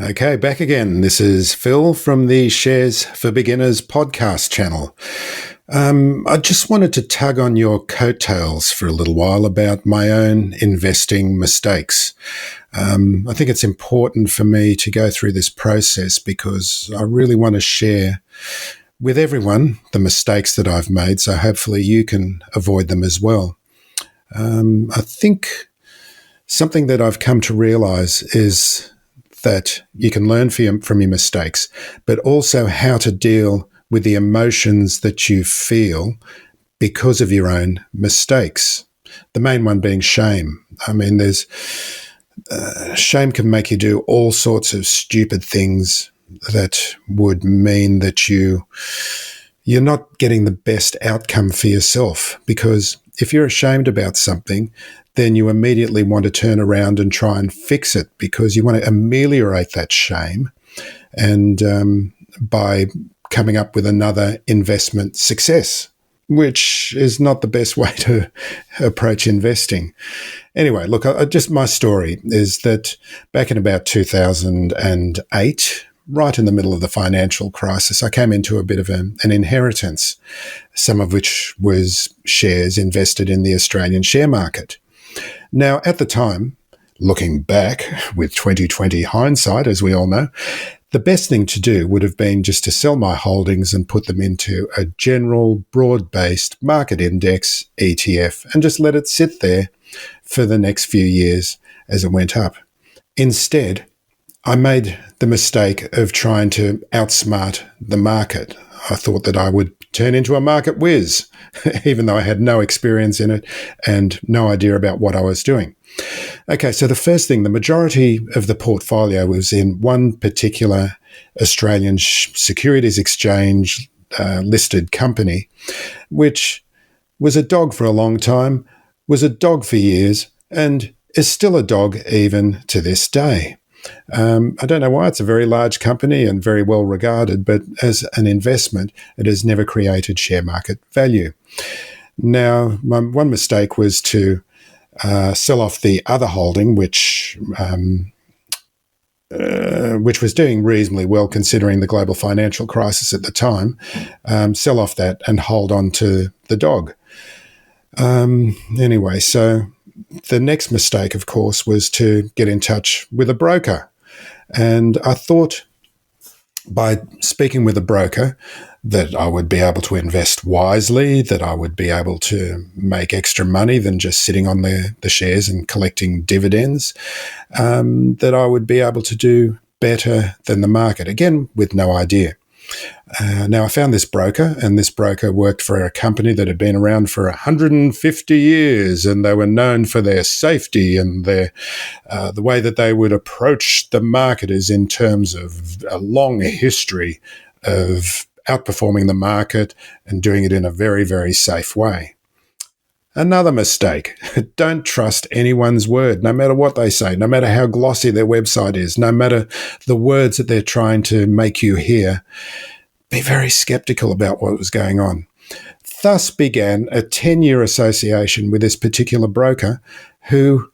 Okay, back again. This is Phil from the Shares for Beginners podcast channel. I just wanted to tug on your coattails for a little while about my own investing mistakes. I think it's important for me to go through this process because I really want to share with everyone the mistakes that I've made, so hopefully you can avoid them as well. I think something that I've come to realize is that you can learn from your mistakes, but also how to deal with the emotions that you feel because of your own mistakes. The main one being shame. I mean, shame can make you do all sorts of stupid things that would mean that you're not getting the best outcome for yourself, because if you're ashamed about something, then you immediately want to turn around and try and fix it because you want to ameliorate that shame, and by coming up with another investment success, which is not the best way to approach investing. Anyway, look, my story is that back in about 2008, right in the middle of the financial crisis, I came into a bit of an inheritance, some of which was shares invested in the Australian share market. Now, at the time, looking back with 2020 hindsight, as we all know, the best thing to do would have been just to sell my holdings and put them into a general broad-based market index ETF and just let it sit there for the next few years as it went up. Instead, I made the mistake of trying to outsmart the market. I thought that I would turn into a market whiz, even though I had no experience in it and no idea about what I was doing. Okay, so the first thing, the majority of the portfolio was in one particular Australian securities exchange listed company, which was a dog for a long time, was a dog for years, and is still a dog even to this day. I don't know why. It's a very large company and very well regarded, but as an investment, it has never created share market value. Now, my one mistake was to sell off the other holding, which was doing reasonably well considering the global financial crisis at the time, sell off that and hold on to the dog. Anyway, so the next mistake, of course, was to get in touch with a broker. And I thought by speaking with a broker that I would be able to invest wisely, that I would be able to make extra money than just sitting on the shares and collecting dividends, that I would be able to do better than the market, again, with no idea. Now, I found this broker, and this broker worked for a company that had been around for 150 years, and they were known for their safety and the way that they would approach the market is in terms of a long history of outperforming the market and doing it in a very, very safe way. Another mistake, don't trust anyone's word, no matter what they say, no matter how glossy their website is, no matter the words that they're trying to make you hear. Be very skeptical about what was going on. Thus began a 10-year association with this particular broker who,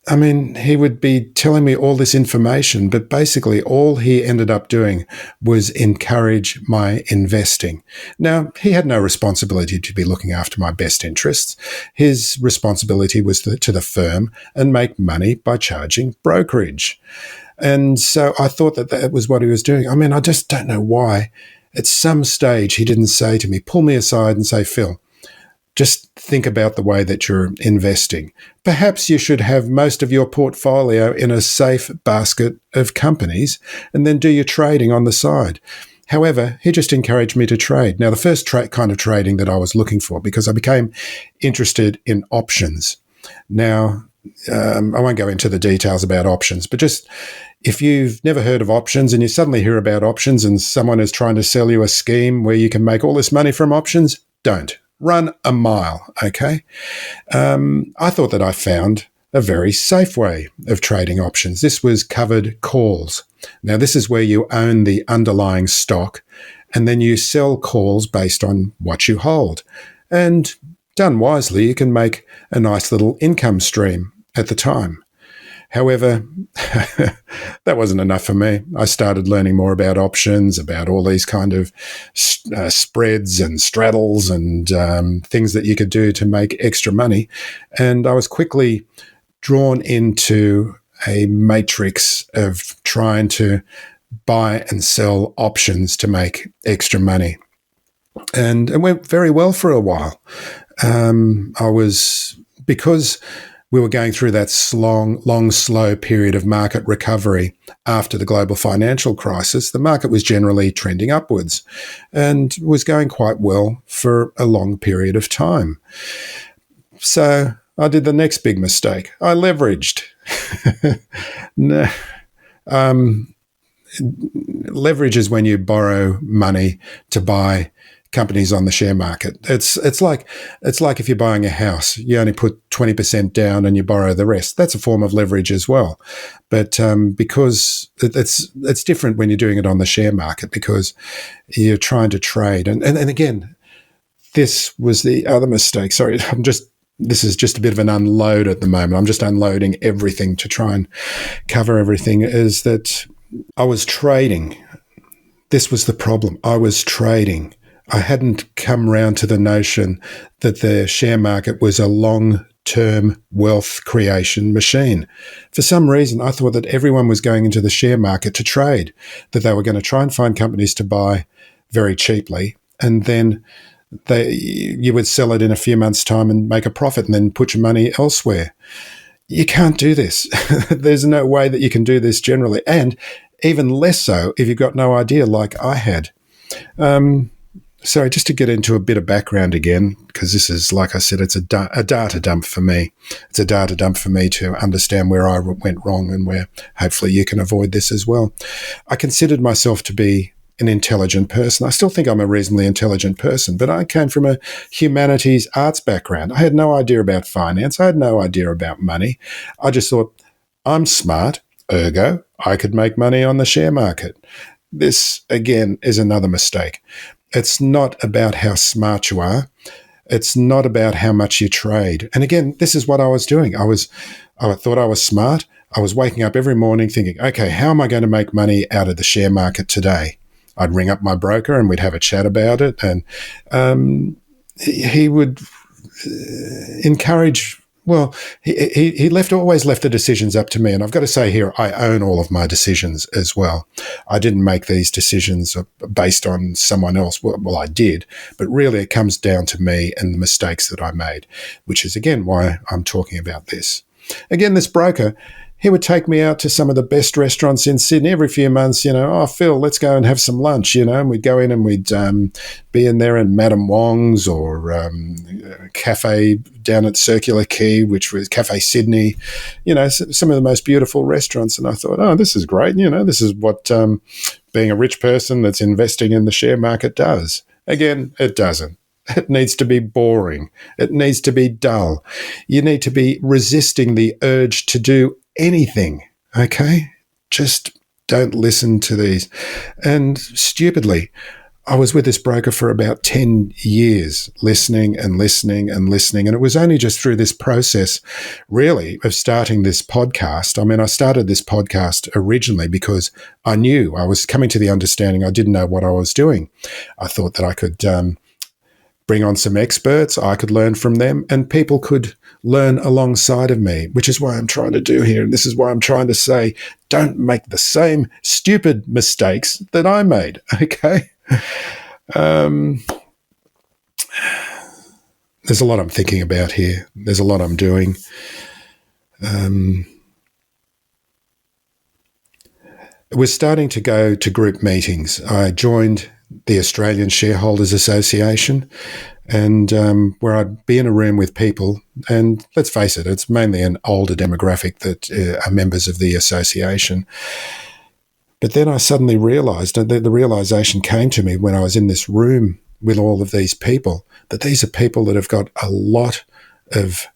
he would be telling me all this information, but basically all he ended up doing was encourage my investing. Now, he had no responsibility to be looking after my best interests. His responsibility was to the firm and make money by charging brokerage. And so I thought that was what he was doing. I mean, I just don't know why. At some stage, he didn't say to me, pull me aside and say, Phil, just think about the way that you're investing. Perhaps you should have most of your portfolio in a safe basket of companies and then do your trading on the side. However, he just encouraged me to trade. Now, the first kind of trading that I was looking for, because I became interested in options. Now, I won't go into the details about options, but just if you've never heard of options and you suddenly hear about options and someone is trying to sell you a scheme where you can make all this money from options, don't. Run a mile, okay? I thought that I found a very safe way of trading options. This was covered calls. Now, this is where you own the underlying stock and then you sell calls based on what you hold. And done wisely, you can make a nice little income stream at the time. However, that wasn't enough for me. I started learning more about options, about all these kind of spreads and straddles and things that you could do to make extra money. And I was quickly drawn into a matrix of trying to buy and sell options to make extra money. And it went very well for a while. Because we were going through that long, slow period of market recovery after the global financial crisis, the market was generally trending upwards and was going quite well for a long period of time. So I did the next big mistake. I leveraged. Leverage is when you borrow money to buy companies on the share market. It's like if you're buying a house, you only put 20% down and you borrow the rest. That's a form of leverage as well. But because it's different when you're doing it on the share market because you're trying to trade. And again, this was the other mistake. Sorry, this is just a bit of an unload at the moment. I'm just unloading everything to try and cover everything, is that I was trading. This was the problem. I was trading. I hadn't come round to the notion that the share market was a long-term wealth creation machine. For some reason, I thought that everyone was going into the share market to trade, that they were going to try and find companies to buy very cheaply, and then you would sell it in a few months' time and make a profit and then put your money elsewhere. You can't do this. There's no way that you can do this generally, and even less so if you've got no idea like I had. So just to get into a bit of background again, because this is, like I said, it's a data dump for me. It's a data dump for me to understand where I went wrong and where hopefully you can avoid this as well. I considered myself to be an intelligent person. I still think I'm a reasonably intelligent person, but I came from a humanities arts background. I had no idea about finance. I had no idea about money. I just thought, I'm smart, ergo, I could make money on the share market. This, again, is another mistake. It's not about how smart you are. It's not about how much you trade. And again, this is what I was doing. I thought I was smart. I was waking up every morning thinking, okay, how am I going to make money out of the share market today? I'd ring up my broker and we'd have a chat about it. And he would encourage. Well, he always left the decisions up to me. And I've got to say here, I own all of my decisions as well. I didn't make these decisions based on someone else. Well, I did, but really it comes down to me and the mistakes that I made, which is, again, why I'm talking about this. Again, this broker, he would take me out to some of the best restaurants in Sydney every few months, oh, Phil, let's go and have some lunch, and we'd go in and we'd be in there in Madame Wong's or a cafe down at Circular Quay, which was Cafe Sydney, some of the most beautiful restaurants. And I thought, oh, this is great. This is what being a rich person that's investing in the share market does. Again, it doesn't. It needs to be boring. It needs to be dull. You need to be resisting the urge to do anything, okay? Just don't listen to these. And stupidly, I was with this broker for about 10 years, listening and listening and listening. And it was only just through this process, really, of starting this podcast. I mean, I started this podcast originally because I knew I was coming to the understanding I didn't know what I was doing. I thought that I could bring on some experts, I could learn from them, and people could learn alongside of me, which is why I'm trying to do here. And this is why I'm trying to say, don't make the same stupid mistakes that I made, okay? There's a lot I'm thinking about here. There's a lot I'm doing. We're starting to go to group meetings. I joined the Australian Shareholders Association, and where I'd be in a room with people, and let's face it, it's mainly an older demographic that are members of the association. But then I suddenly realised, and the realisation came to me when I was in this room with all of these people, that these are people that have got a lot of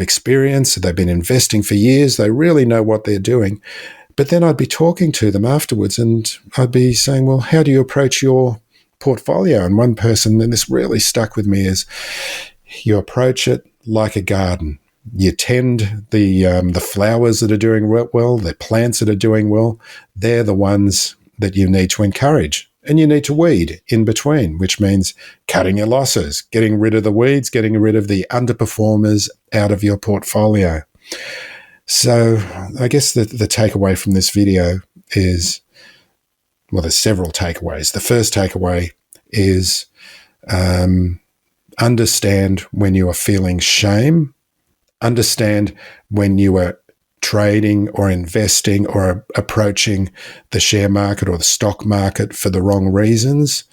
experience. They've been investing for years. They really know what they're doing. But then I'd be talking to them afterwards and I'd be saying, well, how do you approach your portfolio? And one person, and this really stuck with me, is you approach it like a garden. you tend the flowers that are doing well, the plants that are doing well. They're the ones that you need to encourage. And you need to weed in between, which means cutting your losses, getting rid of the weeds, getting rid of the underperformers out of your portfolio. So I guess the takeaway from this video is, well, there's several takeaways. The first takeaway is understand when you are feeling shame, understand when you are trading or investing or approaching the share market or the stock market for the wrong reasons,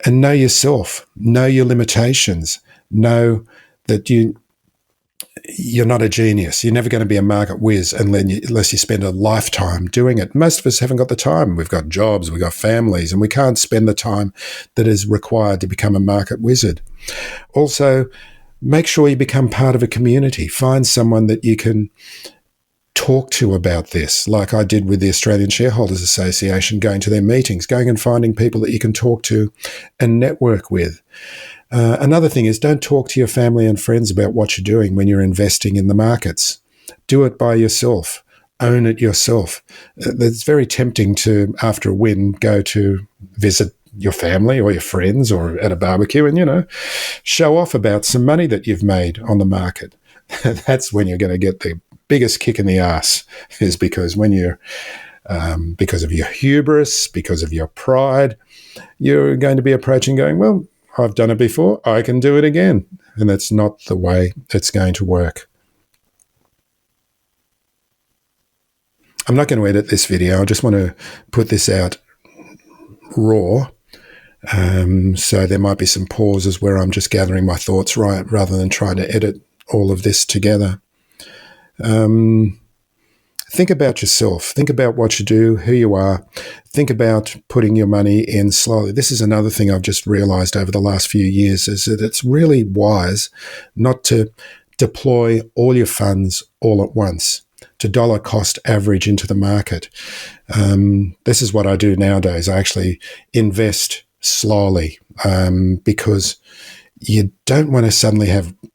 and know yourself, know your limitations, know that you're not a genius. You're never going to be a market whiz unless you spend a lifetime doing it. Most of us haven't got the time. We've got jobs, we've got families, and we can't spend the time that is required to become a market wizard. Also, make sure you become part of a community. Find someone that you can talk to about this, like I did with the Australian Shareholders Association, going to their meetings, going and finding people that you can talk to and network with. Another thing is, don't talk to your family and friends about what you're doing when you're investing in the markets. Do it by yourself. Own it yourself. It's very tempting to, after a win, go to visit your family or your friends or at a barbecue and, show off about some money that you've made on the market. That's when you're going to get the biggest kick in the ass, is because when you're, because of your hubris, because of your pride, you're going to be approaching going, well, I've done it before, I can do it again. And that's not the way it's going to work. I'm not going to edit this video. I just want to put this out raw. So there might be some pauses where I'm just gathering my thoughts right rather than trying to edit all of this together. Think about yourself. Think about what you do, who you are. Think about putting your money in slowly. This is another thing I've just realized over the last few years, is that it's really wise not to deploy all your funds all at once, to dollar cost average into the market. This is what I do nowadays. I actually invest slowly because you don't want to suddenly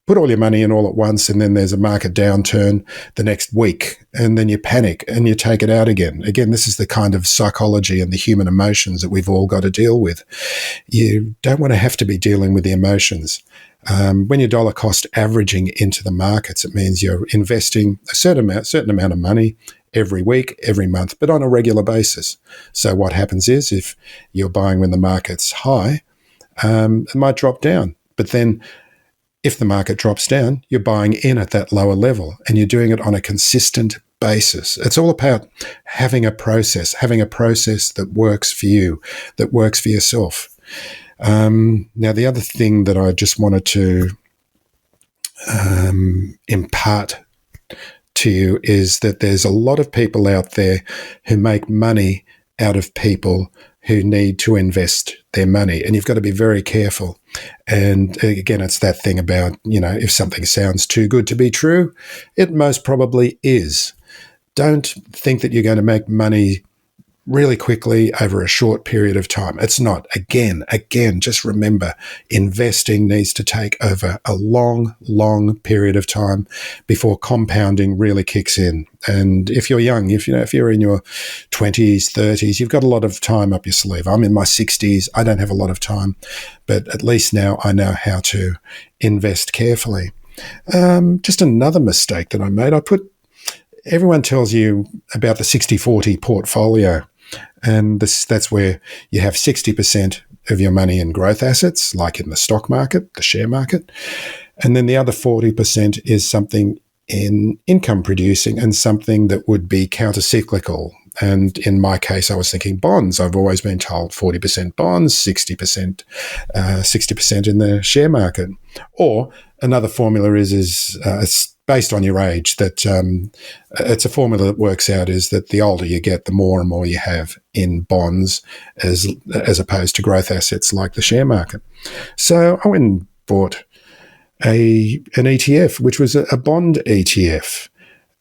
put all your money in all at once and then there's a market downturn the next week and then you panic and you take it out again. Again, this is the kind of psychology and the human emotions that we've all got to deal with. You don't want to have to be dealing with the emotions. When you're dollar cost averaging into the markets, it means you're investing a certain amount of money every week, every month, but on a regular basis. So what happens is, if you're buying when the market's high, it might drop down. But then if the market drops down, you're buying in at that lower level and you're doing it on a consistent basis. It's all about having a process that works for you, that works for yourself. Now, the other thing that I just wanted to impart to you is that there's a lot of people out there who make money out of people who need to invest their money, and you've got to be very careful. And again, it's that thing about, if something sounds too good to be true, it most probably is. Don't think that you're going to make money really quickly over a short period of time. It's not. Again, just remember, investing needs to take over a long, long period of time before compounding really kicks in. And if you're young, if you're in your 20s, 30s, you've got a lot of time up your sleeve. I'm in my 60s. I don't have a lot of time, but at least now I know how to invest carefully. Just another mistake that I made. Everyone tells you about the 60-40 portfolio. And that's where you have 60% of your money in growth assets, like in the stock market, the share market. And then the other 40% is something in income producing and something that would be counter-cyclical. And in my case, I was thinking bonds. I've always been told 40% bonds, 60% in the share market. Or another formula is based on your age, that it's a formula that works out is that the older you get, the more and more you have in bonds as opposed to growth assets like the share market. So I went and bought an ETF, which was a bond ETF.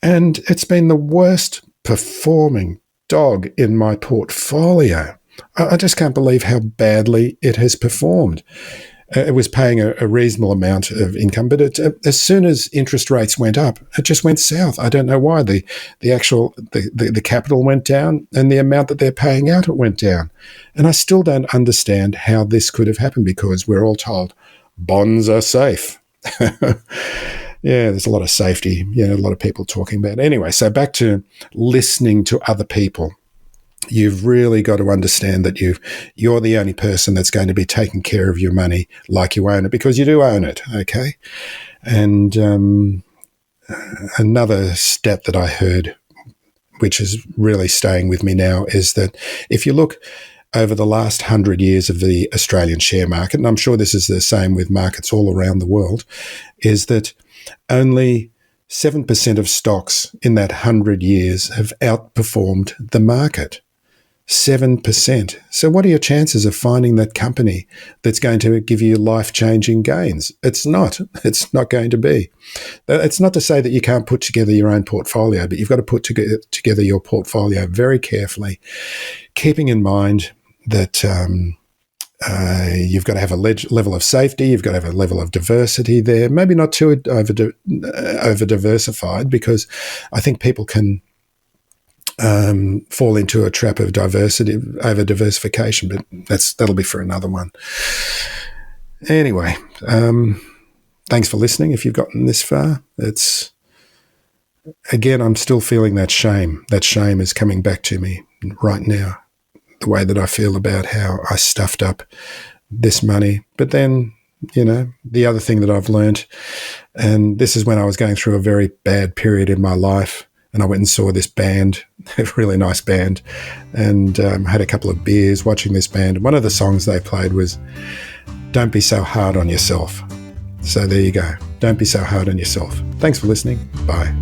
And it's been the worst performing dog in my portfolio. I just can't believe how badly it has performed. it was paying a reasonable amount of income, but as soon as interest rates went up, it just went south. I don't know why. The capital went down, and the amount that they're paying out, it went down. And I still don't understand how this could have happened, because we're all told bonds are safe. Yeah, there's a lot of safety, a lot of people talking about it. Anyway, so back to listening to other people. You've really got to understand that you're the only person that's going to be taking care of your money like you own it, because you do own it, okay? And another stat that I heard, which is really staying with me now, is that if you look over the last 100 years of the Australian share market, and I'm sure this is the same with markets all around the world, is that only 7% of stocks in that 100 years have outperformed the market. 7%. So what are your chances of finding that company that's going to give you life-changing gains? It's not. It's not going to be. It's not to say that you can't put together your own portfolio, but you've got to put together your portfolio very carefully, keeping in mind that you've got to have a level of safety, you've got to have a level of diversity there, maybe not too over-diversified, because I think people can fall into a trap of over-diversification, but that'll be for another one. Anyway, thanks for listening. If you've gotten this far, I'm still feeling that shame. That shame is coming back to me right now, the way that I feel about how I stuffed up this money. But then, the other thing that I've learned, and this is when I was going through a very bad period in my life, and I went and saw this band, a really nice band, and had a couple of beers watching this band. One of the songs they played was "Don't Be So Hard on Yourself." So there you go. Don't be so hard on yourself. Thanks for listening. Bye.